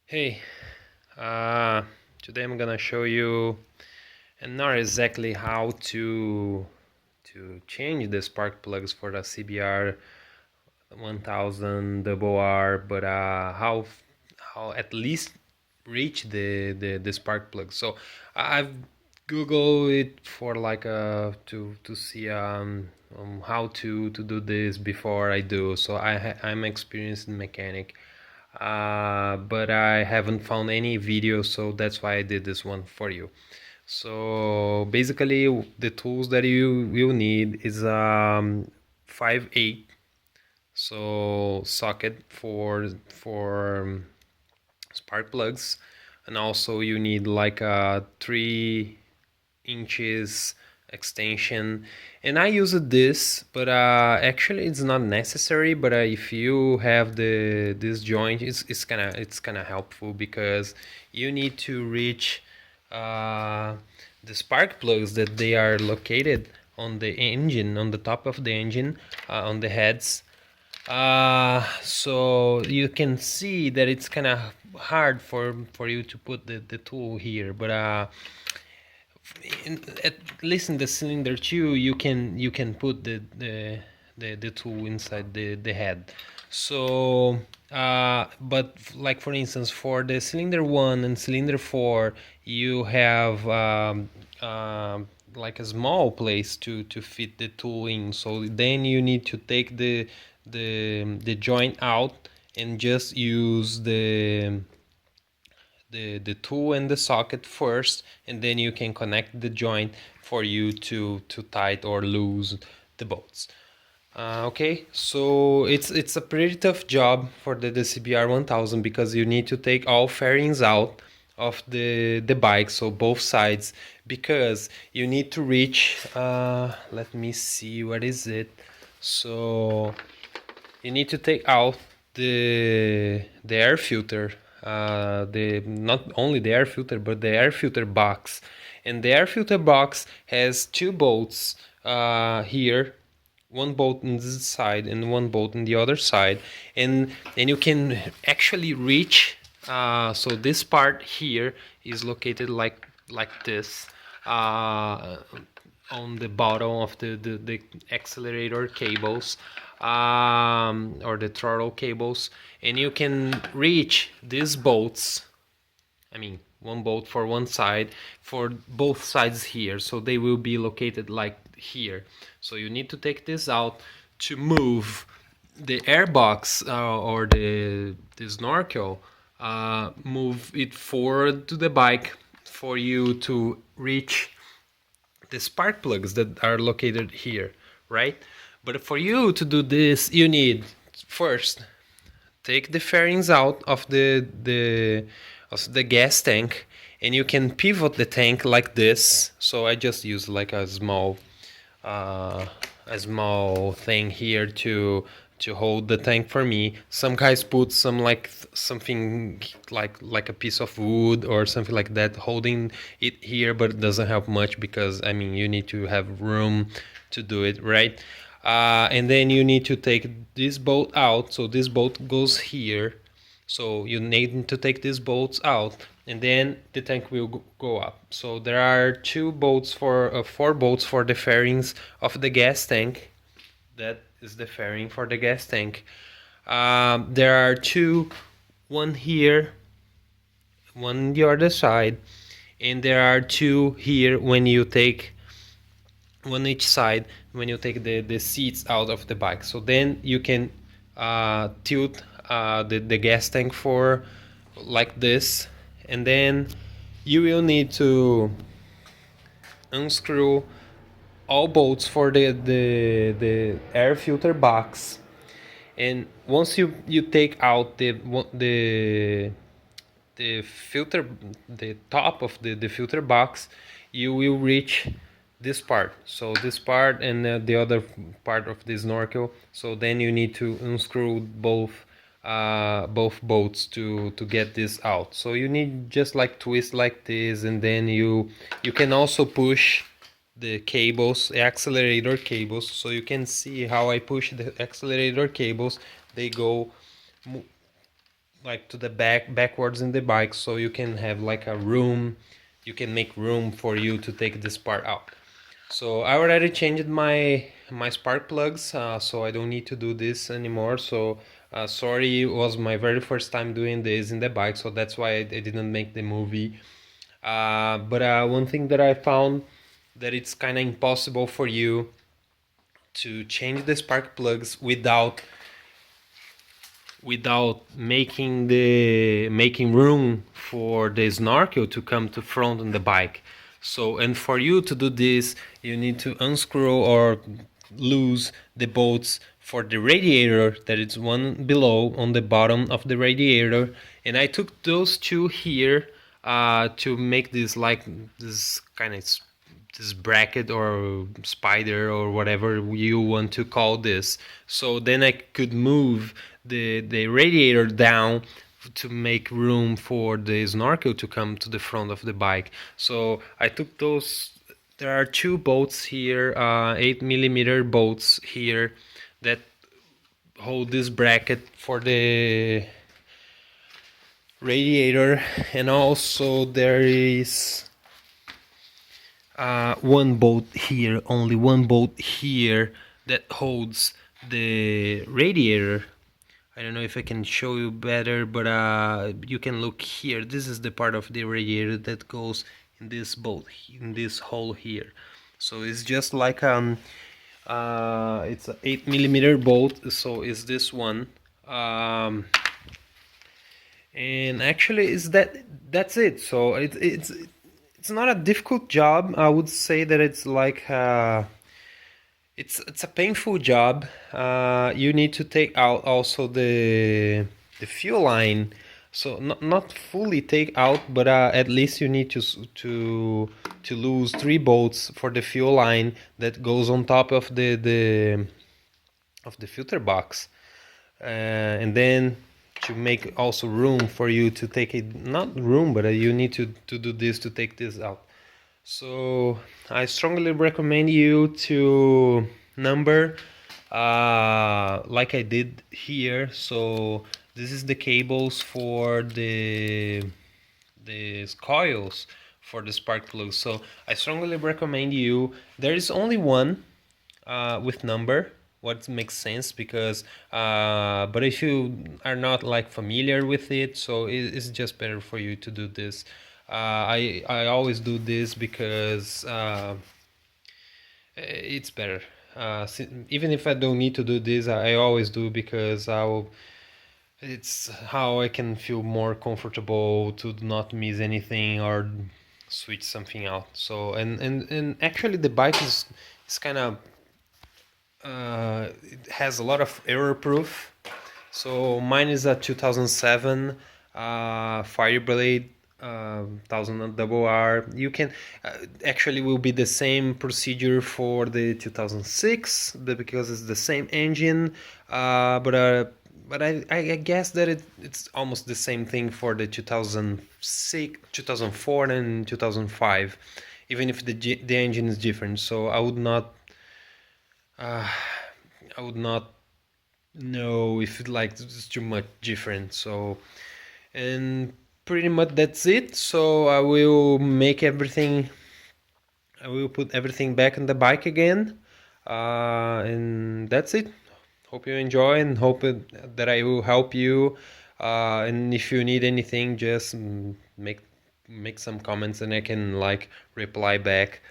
Hey, uh, today I'm gonna show you, and not exactly how to change the spark plugs for the CBR1000RR, but how at least reach the spark plug. So I've Googled it for like to see how to do this before I do. So I'm experienced mechanic, but I haven't found any video, so that's why I did this one for you. So basically, the tools that you will need is 5/8 so socket for spark plugs, and also you need like a 3 inches extension. And I used this, but actually it's not necessary. But if you have this joint, it's kind of helpful, because you need to reach uh, the spark plugs that they are located on the engine, on the top of the engine, on the heads. So you can see that it's kind of hard for you to put the tool here, but at least in the cylinder 2 you can put the tool inside the head. So but like for instance, for the cylinder 1 and cylinder 4, you have like a small place to fit the tool in. So then you need to take the joint out and just use the tool and the socket first, and then you can connect the joint for you to tight or loose the bolts. Okay, so it's a pretty tough job for the CBR 1000, because you need to take all fairings out of the bike, so both sides, because you need to reach let me see, what is it. So you need to take out the air filter, the not only the air filter but the air filter box. And the air filter box has two bolts here, one bolt on this side and one bolt on the other side. And you can actually reach, so this part here is located like this, on the bottom of the accelerator cables, or the throttle cables. And you can reach these bolts, I mean one bolt for one side, for both sides here, so they will be located like here. So you need to take this out to move the airbox, or the snorkel, move it forward to the bike for you to reach the spark plugs that are located here, right? But for you to do this, you need first take the fairings out of the gas tank, and you can pivot the tank like this. So I just use like uh, a small thing here to hold the tank for me. Some guys put something like a piece of wood or something like that holding it here, but it doesn't help much, because I mean you need to have room to do it, right? And then you need to take this bolt out. So this bolt goes here. So you need to take these bolts out, and then the tank will go up. So there are four bolts for the fairings of the gas tank. That is the fairing for the gas tank. There are two, one here, one on the other side, and there are two here when you take one each side when you take the seats out of the bike. So then you can tilt the gas tank for like this, and then you will need to unscrew all bolts for the air filter box. And once you take out the filter, the top of the filter box, you will reach this part. So this part and the other part of the snorkel. So then you need to unscrew both bolts to get this out. So you need just like twist like this, and then you can also push the cables, the accelerator cables. So you can see how I push the accelerator cables. They go like to the backwards in the bike, so you can have like a room, you can make room for you to take this part out. So I already changed my spark plugs, so I don't need to do this anymore. So sorry, it was my very first time doing this in the bike, so that's why I didn't make the movie. But one thing that I found, that it's kind of impossible for you to change the spark plugs without making room for the snorkel to come to front on the bike. So, and for you to do this, you need to unscrew or loose the bolts for the radiator, that is one below on the bottom of the radiator. And I took those two here to make this like this kind of this bracket or spider or whatever you want to call this. So then I could move the radiator down to make room for the snorkel to come to the front of the bike. So I took those. There are two bolts here, 8mm bolts here, that hold this bracket for the radiator, and also there is one bolt here, only one bolt here, that holds the radiator. I don't know if I can show you better, but you can look here. This is the part of the radiator that goes in this bolt, in this hole here. So it's just like it's an 8mm bolt. So is this one, and actually is that's it. So it's not a difficult job. I would say that it's like it's a painful job. You need to take out also the fuel line. So not fully take out, but at least you need to lose 3 bolts for the fuel line that goes on top of the filter box, and then to make also room for you to take it, not room, but you need to do this to take this out. So I strongly recommend you to number like I did here. So this is the cables for the coils for the spark plugs. So I strongly recommend you. There is only one with number, what makes sense, because but if you are not like familiar with it, so it's just better for you to do this. I always do this because it's better. Even if I don't need to do this, I always do, because it's how I can feel more comfortable to not miss anything or switch something out. So and actually the bike is kind of it has a lot of error proof. So mine is a 2007 Fireblade 1000RR. You can actually will be the same procedure for the 2006 because it's the same engine, but I guess that it's almost the same thing for the 2006, 2004 and 2005, even if the engine is different. So I would not know if it like it's too much different. So, and pretty much that's it. So I will put everything back on the bike again, and that's it. Hope you enjoy, and that I will help you. And if you need anything, just make some comments, and I can like reply back.